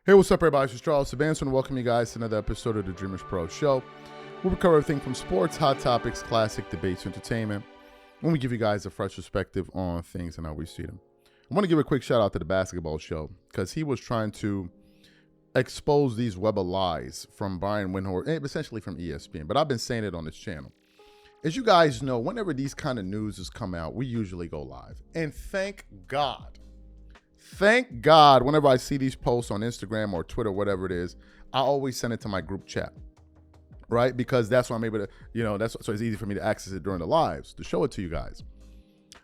Hey, what's up, everybody? This is Charles Savance, and welcome you guys to another episode of the Dreamers Pro Show, where we cover everything from sports, hot topics, classic debates, entertainment, and we give you guys a fresh perspective on things and how we see them. I want to give a quick shout out to the basketball show because he was trying to expose these web of lies from Brian Windhorst, essentially from ESPN, but I've been saying it on this channel. As you guys know, whenever these kind of news come out, we usually go live, and thank God, whenever I see these posts on Instagram or Twitter, whatever it is, I always send it to my group chat, right? Because that's why I'm able to, so it's easy for me to access it during the lives, to show it to you guys.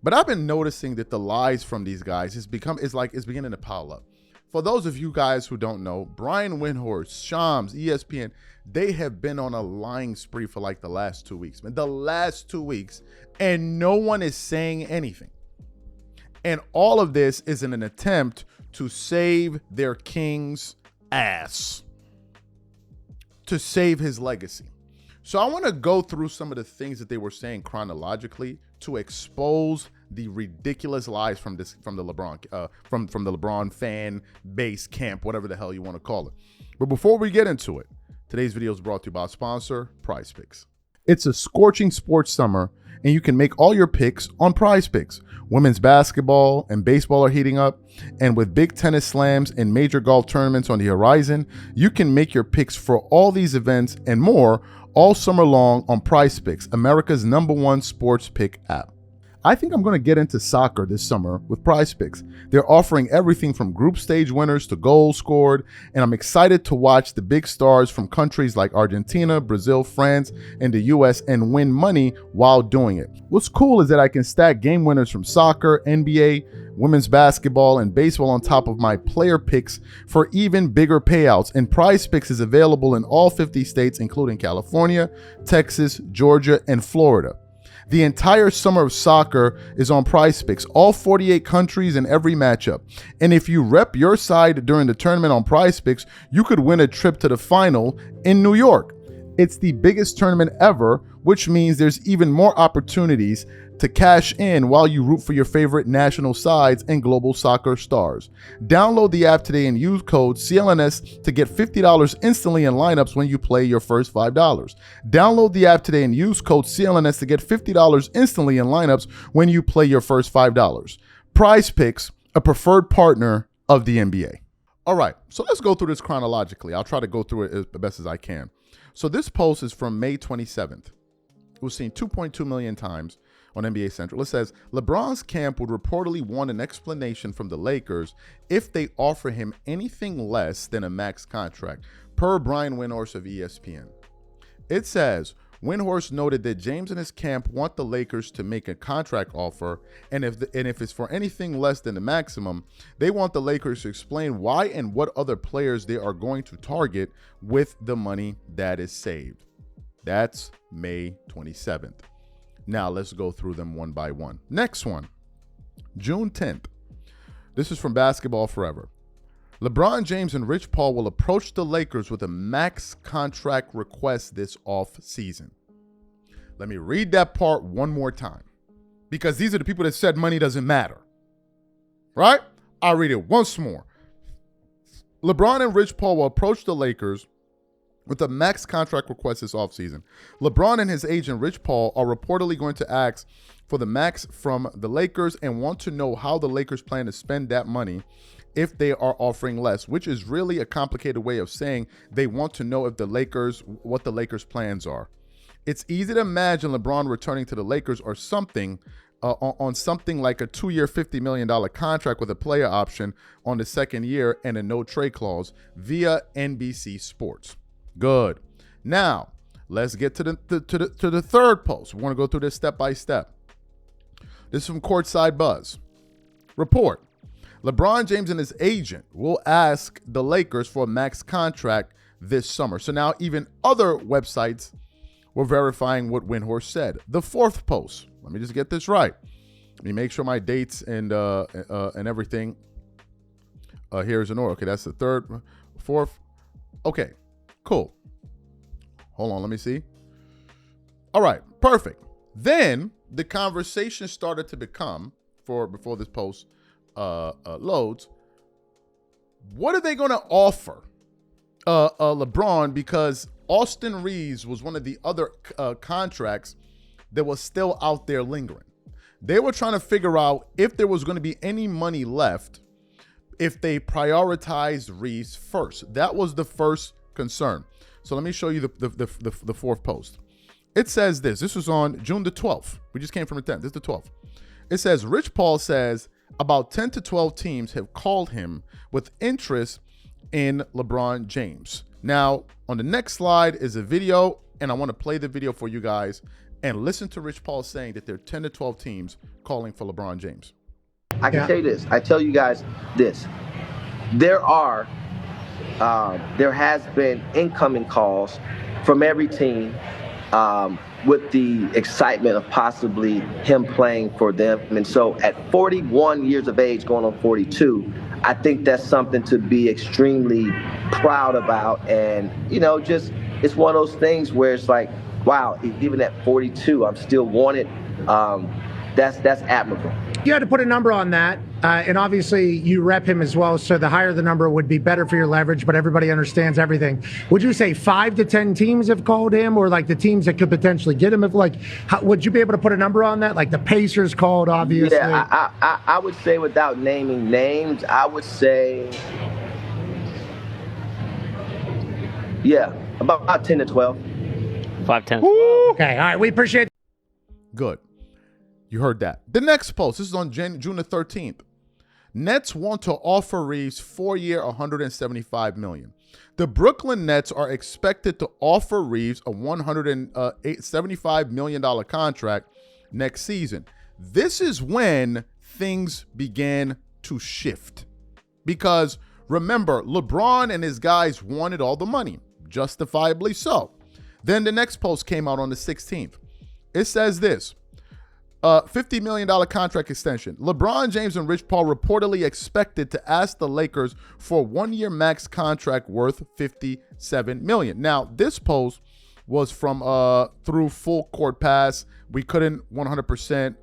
But I've been noticing that the lies from these guys it's beginning to pile up. For those of you guys who don't know, Brian Windhorst, Shams, ESPN, they have been on a lying spree for like the last 2 weeks, man. The last 2 weeks, and no one is saying anything. And all of this is in an attempt to save their king's ass, to save his legacy. So I want to go through some of the things that they were saying chronologically to expose the ridiculous lies from the LeBron fan base camp, whatever the hell you want to call it. But before we get into it, today's video is brought to you by our sponsor, PrizePicks. It's a scorching sports summer, and you can make all your picks on PrizePicks. Women's basketball and baseball are heating up, and with big tennis slams and major golf tournaments on the horizon, you can make your picks for all these events and more all summer long on PrizePicks, America's #1 sports pick app. I think I'm going to get into soccer this summer with PrizePicks. They're offering everything from group stage winners to goals scored, and I'm excited to watch the big stars from countries like Argentina, Brazil, France, and the US and win money while doing it. What's cool is that I can stack game winners from soccer, NBA, women's basketball, and baseball on top of my player picks for even bigger payouts. And PrizePicks is available in all 50 states, including California, Texas, Georgia, and Florida. The entire summer of soccer is on PrizePicks, all 48 countries and every matchup. And if you rep your side during the tournament on PrizePicks, you could win a trip to the final in New York. It's the biggest tournament ever, which means there's even more opportunities to cash in while you root for your favorite national sides and global soccer stars. Download the app today and use code CLNS to get $50 instantly in lineups when you play your first $5. Download the app today and use code CLNS to get $50 instantly in lineups when you play your first $5. PrizePicks, a preferred partner of the NBA. All right, so let's go through this chronologically. I'll try to go through it as best as I can. So this post is from May 27th. It was seen 2.2 million times on NBA Central. It says, LeBron's camp would reportedly want an explanation from the Lakers if they offer him anything less than a max contract, per Brian Windhorst of ESPN. It says, Windhorst noted that James and his camp want the Lakers to make a contract offer, and if it's for anything less than the maximum, they want the Lakers to explain why and what other players they are going to target with the money that is saved. That's May 27th. Now let's go through them one by one. Next one, June 10th. This is from Basketball Forever. LeBron James and Rich Paul will approach the Lakers with a max contract request this off-season. Let me read that part one more time, because these are the people that said money doesn't matter. Right? I'll read it once more. LeBron and Rich Paul will approach the Lakers with a max contract request this offseason. LeBron and his agent, Rich Paul, are reportedly going to ask for the max from the Lakers and want to know how the Lakers plan to spend that money if they are offering less, which is really a complicated way of saying they want to know what the Lakers' plans are. It's easy to imagine LeBron returning to the Lakers or something on something like a 2-year, $50 million contract with a player option on the second year and a no-trade clause via NBC Sports. Good. Now, let's get to the third post. We want to go through this step by step. This is from Courtside Buzz. Report. LeBron James and his agent will ask the Lakers for a max contract this summer. So now even other websites were verifying what Windhorst said. The fourth post. Let me just get this right. Let me make sure my dates and everything here is in order. Okay, that's the third, fourth. Okay. Cool. Hold on, let me see. All right, perfect. Then the conversation started to become, before this post loads, What are they going to offer LeBron? Because Austin Reeves was one of the other contracts that was still out there lingering. They were trying to figure out if there was going to be any money left if they prioritized Reeves first. That was the first concern. So let me show you the fourth post. It says this. This was on June the 12th. We just came from the 10th. This is the 12th. It says, Rich Paul says about 10 to 12 teams have called him with interest in LeBron James. Now, on the next slide is a video, and I want to play the video for you guys and listen to Rich Paul saying that there are 10 to 12 teams calling for LeBron James. I can tell you this. I tell you guys this. There has been incoming calls from every team with the excitement of possibly him playing for them. And so at 41 years of age, going on 42, I think that's something to be extremely proud about. And, you know, just it's one of those things where it's like, wow, even at 42, I'm still wanted. That's admirable. You had to put a number on that, and obviously you rep him as well, so the higher the number would be better for your leverage, but everybody understands everything. Would you say 5 to 10 teams have called him, or like the teams that could potentially get him? If like, would you be able to put a number on that? Like the Pacers called, obviously. Yeah, I would say, without naming names, I would say, yeah, about 10 to 12. 5, 10, 12. Okay, all right, we appreciate it. Good. You heard that. The next post, this is on June the 13th. Nets want to offer Reeves 4-year, $175 million. The Brooklyn Nets are expected to offer Reeves a $175 million contract next season. This is when things began to shift. Because remember, LeBron and his guys wanted all the money, justifiably so. Then the next post came out on the 16th. It says this. $50 million contract extension. LeBron James and Rich Paul reportedly expected to ask the Lakers for a 1-year max contract worth $57 million. Now, this post was from through Full Court Pass. We couldn't 100%,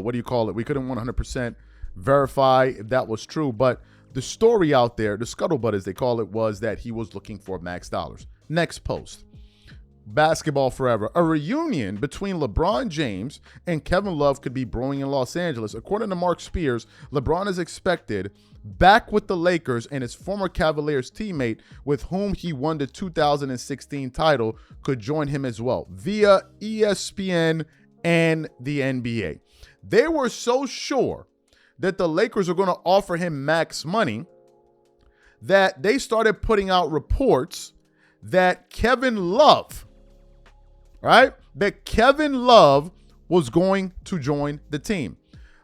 we couldn't 100% verify if that was true. But the story out there, the scuttlebutt as they call it, was that he was looking for max dollars. Next post. Basketball forever. A reunion between LeBron James and Kevin Love could be brewing in Los Angeles. According to Mark Spears, LeBron is expected back with the Lakers, and his former Cavaliers teammate with whom he won the 2016 title could join him as well via ESPN and the NBA. They were so sure that the Lakers are going to offer him max money that they started putting out reports that Kevin Love was going to join the team.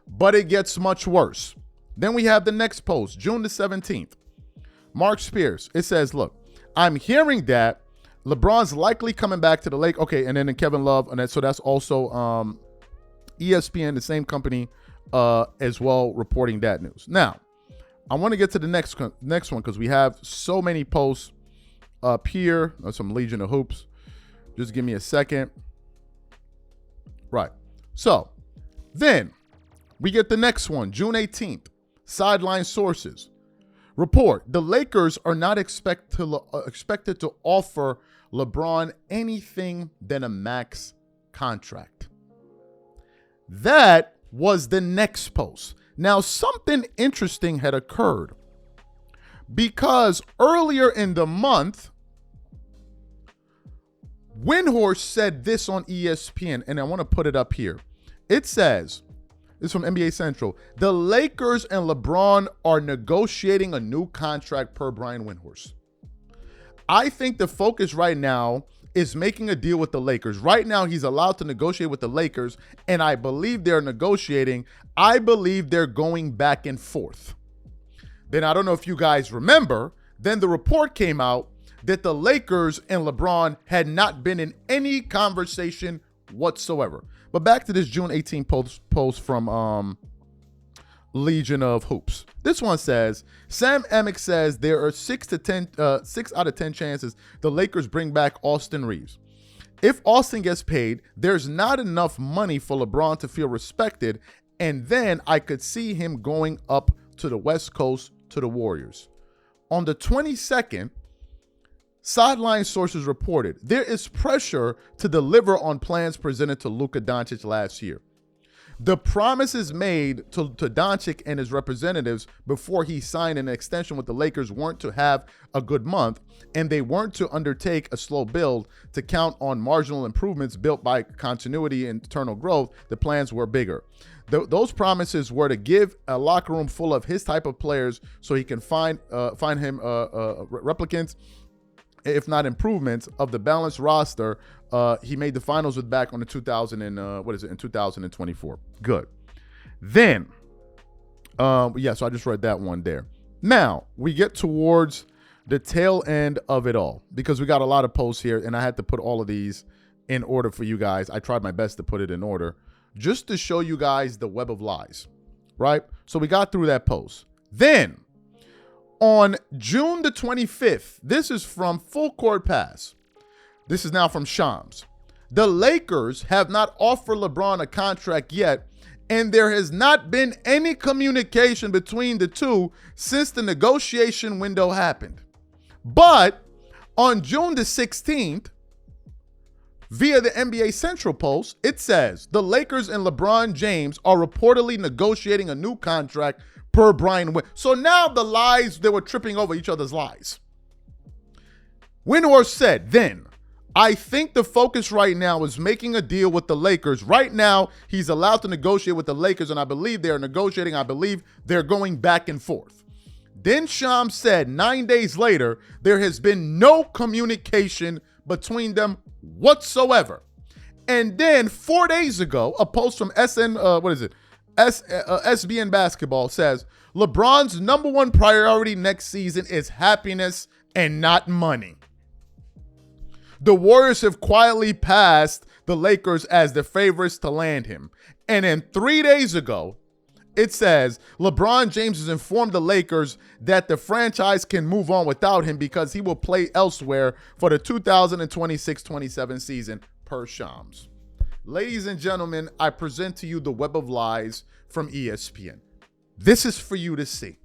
But it gets much worse. Then we have the next post, June the 17th. Mark Spears, it says, look, I'm hearing that LeBron's likely coming back to the Lakers. Okay, and then Kevin Love, and so that's also ESPN, the same company, as well, reporting that news. Now, I want to get to the next one because we have so many posts up here. Some Legion of Hoops. Just give me a second. Right. So then we get the next one, June 18th. Sideline sources report the Lakers are not expected to offer LeBron anything than a max contract. That was the next post. Now, something interesting had occurred because earlier in the month, Windhorst said this on ESPN, and I want to put it up here. It says, it's from NBA Central, the Lakers and LeBron are negotiating a new contract per Brian Windhorst. I think the focus right now is making a deal with the Lakers. Right now, he's allowed to negotiate with the Lakers, and I believe they're negotiating. I believe they're going back and forth. Then I don't know if you guys remember, then the report came out that the Lakers and LeBron had not been in any conversation whatsoever. But back to this June 18 post from Legion of Hoops. This one says, Sam Amick says there are 6 out of 10 chances the Lakers bring back Austin Reeves. If Austin gets paid, there's not enough money for LeBron to feel respected, and then I could see him going up to the West Coast to the Warriors. On the 22nd, sideline sources reported there is pressure to deliver on plans presented to Luka Doncic last year. The promises made to Doncic and his representatives before he signed an extension with the Lakers weren't to have a good month, and they weren't to undertake a slow build to count on marginal improvements built by continuity and internal growth. The plans were bigger. Those promises were to give a locker room full of his type of players so he can find him replicants, if not improvements, of the balanced roster he made the finals with back on the 2024. Good. Then, so I just read that one there. Now, we get towards the tail end of it all because we got a lot of posts here, and I had to put all of these in order for you guys. I tried my best to put it in order just to show you guys the web of lies, right? So we got through that post. Then, on June the 25th, this is from Full Court Pass. This is now from Shams. The Lakers have not offered LeBron a contract yet, and there has not been any communication between the two since the negotiation window happened. But on June the 16th, via the NBA Central Post, it says the Lakers and LeBron James are reportedly negotiating a new contract per Brian Windhorst. So now the lies, they were tripping over each other's lies. Windhorst said then, I think the focus right now is making a deal with the Lakers. Right now, he's allowed to negotiate with the Lakers, and I believe they're negotiating. I believe they're going back and forth. Then Shams said 9 days later, there has been no communication between them whatsoever. And then 4 days ago, a post from SBN Basketball says, LeBron's number one priority next season is happiness and not money. The Warriors have quietly passed the Lakers as the favorites to land him. And then 3 days ago, it says LeBron James has informed the Lakers that the franchise can move on without him because he will play elsewhere for the 2026-27 season, per Shams. Ladies and gentlemen, I present to you the web of lies from ESPN. This is for you to see.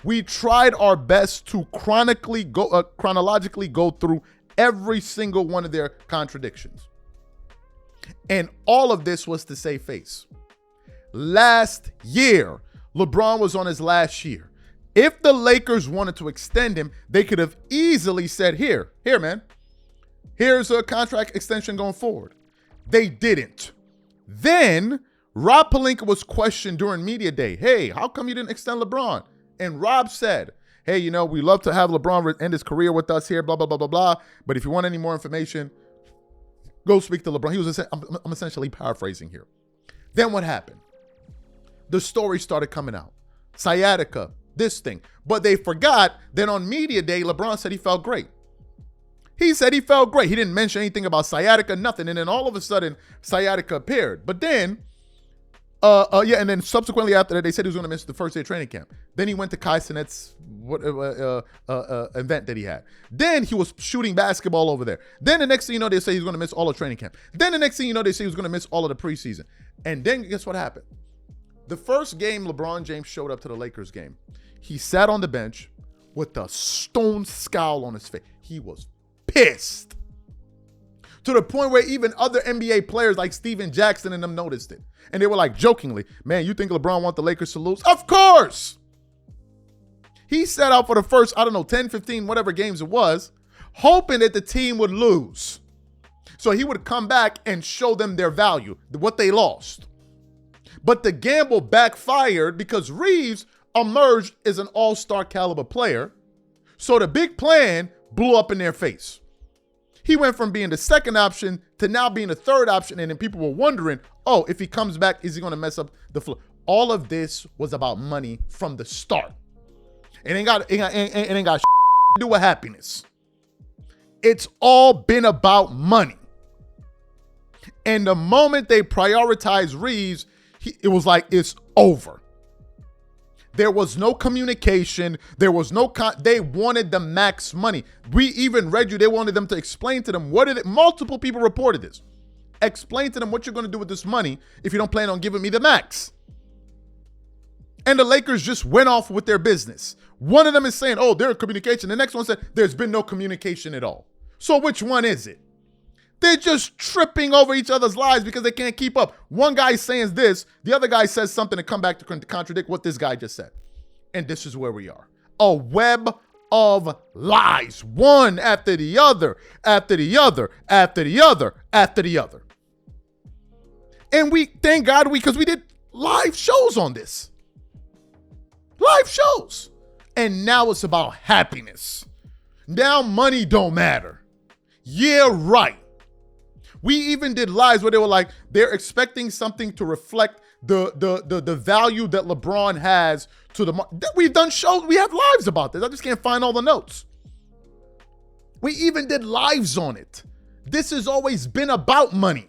We tried our best to chronologically go through every single one of their contradictions. And all of this was to save face. Last year, LeBron was on his last year. If the Lakers wanted to extend him, they could have easily said, here, man. Here's a contract extension going forward. They didn't. Then Rob Pelinka was questioned during media day. Hey, how come you didn't extend LeBron? And Rob said, hey, we love to have LeBron end his career with us here, blah, blah, blah, blah, blah. But if you want any more information, go speak to LeBron. I'm essentially paraphrasing here. Then what happened? The story started coming out. Sciatica, this thing. But they forgot that on media day, LeBron said he felt great. He said he felt great. He didn't mention anything about sciatica, nothing. And then all of a sudden, sciatica appeared. But then, and then subsequently after that, they said he was going to miss the first day of training camp. Then he went to Kai Sinet's event that he had. Then he was shooting basketball over there. Then the next thing you know, they say he's going to miss all of training camp. Then the next thing you know, they say he was going to miss all of the preseason. And then guess what happened? The first game LeBron James showed up to the Lakers game, he sat on the bench with a stone scowl on his face. He was pissed. To the point where even other NBA players like Steven Jackson and them noticed it. And they were like jokingly, man, you think LeBron want the Lakers to lose? Of course. He sat out for the first, 10, 15, whatever games it was, hoping that the team would lose. So he would come back and show them their value, what they lost. But the gamble backfired because Reeves emerged as an all-star caliber player. So the big plan blew up in their face. He went from being the second option to now being the third option. And then people were wondering, oh, if he comes back, is he going to mess up the flow? All of this was about money from the start. It ain't got to do with happiness. It's all been about money. And the moment they prioritized Reeves, it was like, it's over. There was no communication. There was no, they wanted the max money. We even read you, they wanted them to explain to them, multiple people reported this. Explain to them what you're going to do with this money if you don't plan on giving me the max. And the Lakers just went off with their business. One of them is saying, oh, there's communication. The next one said, there's been no communication at all. So which one is it? They're just tripping over each other's lives because they can't keep up. One guy is saying this, the other guy says something to come back to contradict what this guy just said. And this is where we are. A web of lies, one after the other, after the other, after the other, after the other. And we, thank God, because we did live shows on this. Live shows. And now it's about happiness. Now money don't matter. Yeah, right. We even did lives where they were like, they're expecting something to reflect the value that LeBron has to the market. We've done shows, we have lives about this. I just can't find all the notes. We even did lives on it. This has always been about money.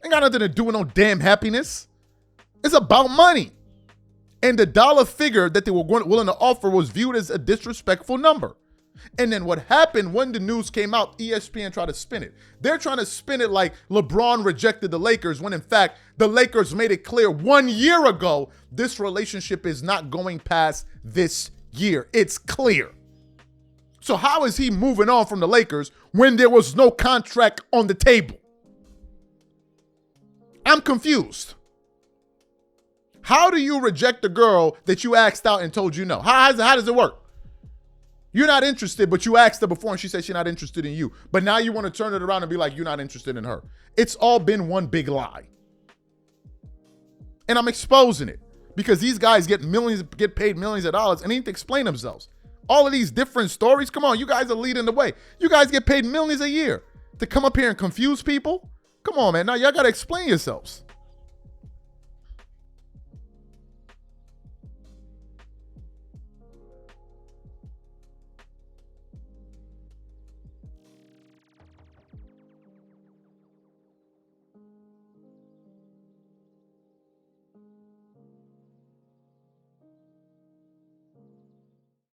Ain't got nothing to do with no damn happiness. It's about money. And the dollar figure that they were willing to offer was viewed as a disrespectful number. And then what happened when the news came out, ESPN tried to spin it. They're trying to spin it like LeBron rejected the Lakers, when in fact, the Lakers made it clear 1 year ago, this relationship is not going past this year. It's clear. So how is he moving on from the Lakers when there was no contract on the table? I'm confused. How do you reject a girl that you asked out and told you no? How does it work? You're not interested, but you asked her before and she said she's not interested in you. But now you want to turn it around and be like, you're not interested in her. It's all been one big lie. And I'm exposing it because these guys get paid millions of dollars and they need to explain themselves. All of these different stories, come on, you guys are leading the way. You guys get paid millions a year to come up here and confuse people. Come on, man. Now y'all got to explain yourselves.